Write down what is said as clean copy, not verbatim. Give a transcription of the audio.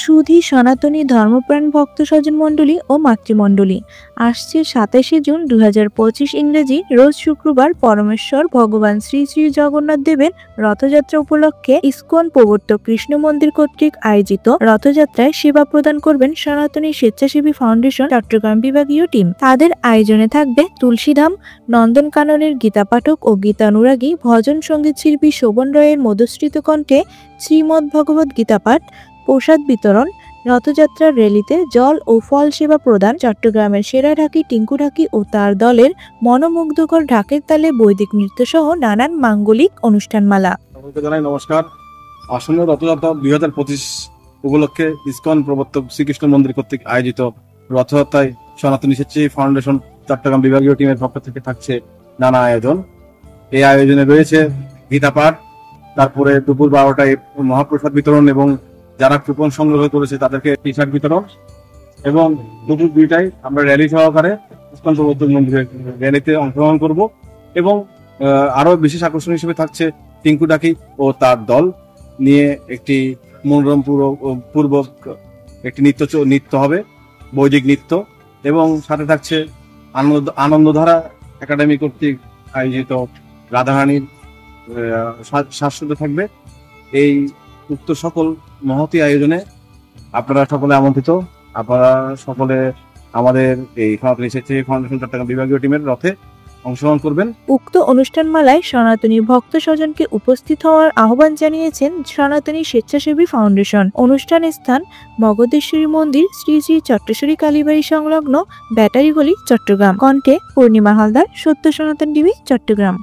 সুধী সনাতনী ধর্মপ্রাণ ভক্ত স্বজন মণ্ডলী ও মাতৃমণ্ডলী, আসছে 27 জুন 2025 ইংরেজি রোজ শুক্রবার পরমেশ্বর ভগবান শ্রী শ্রী জগন্নাথ দেবের রথযাত্রা উপলক্ষে ইসকন প্রবর্তক কৃষ্ণ মন্দির কর্তৃক আয়োজিত রথযাত্রায় সেবা প্রদান করবেন সনাতনী স্বেচ্ছাসেবী ফাউন্ডেশন চট্টগ্রাম বিভাগীয় টিম। তাদের আয়োজনে থাকবে তুলসীধাম, নন্দনকাননের গীতা পাঠক ও গীতানুরাগী ভজন সঙ্গীত শিল্পী শোভন রয়ের মধুস্মৃত কণ্ঠে শ্রীমদ্ ভগবত গীতা পাঠ, প্রসাদ বিতরণ, রথযাত্রার র্যালিতে জল ও ফল সেবা প্রদান, চট্টগ্রামের সেরা ঢাকি টিঙ্কু ঢাকি ও তার দলের মনোমুগ্ধকর ঢাকের তালে বৈদিক নৃত্য সহ নানান মাঙ্গলিক অনুষ্ঠানমালা। নমস্কার। আসন্ন রথযাত্রা 2025 উপলক্ষে ইসকন প্রবর্তক শ্রীকৃষ্ণ মন্দির কর্তৃক আয়োজিত রথযাত্রায় সনাতনী স্বেচ্ছাসেবী ফাউন্ডেশন চট্টগ্রাম বিভাগীয় টিমের পক্ষ থেকে থাকছে নানা আয়োজন। এই আয়োজনে রয়েছে গীতা পাঠ, তারপরে দুপুর 12টায় মহাপ্রসাদ বিতরণ এবং যারা কুপন সংগ্রহ করেছে তাদেরকে টি শার্ট বিতরণ, এবং দুপুর 2টায় আমরা র্যালি সহকারে ইসকন প্রবর্তক মন্দিরের র্যালিতে অংশগ্রহণ করব। এবং আরো বিশেষ আকর্ষণ হিসেবে থাকছে টিঙ্কু ডাকি ও তার দল নিয়ে একটি মনোরম পূর্বক একটি নৃত্য হবে, বৈদিক নৃত্য, এবং সাথে থাকছে আনন্দধারা একাডেমি কর্তৃক আয়োজিত রাধারানীর শ্বাসরোধ থাকবে। এই উক্ত সকল মহতী আয়োজনে আপনারা সকলে আমন্ত্রিত। আপনারা সকলে আমাদের এই সনাতনী স্বেচ্ছাসেবী ফাউন্ডেশন চট্টগ্রাম বিভাগীয় টিমের রথে অংশগ্রহণ করবেন। উক্ত অনুষ্ঠানমালায় সনাতনী ভক্ত স্বজনকে উপস্থিত হওয়ার আহ্বান জানিয়েছেন সনাতনী স্বেচ্ছাসেবী ফাউন্ডেশন। অনুষ্ঠান স্থান মগধেশ্বরী মন্দির, শ্রী শ্রী চট্টেশ্বরী কালীবাড়ি সংলগ্ন ব্যাটারি গলি, চট্টগ্রাম। কণ্ঠে পূর্ণিমা হালদার, সত্য সনাতন টিভি, চট্টগ্রাম।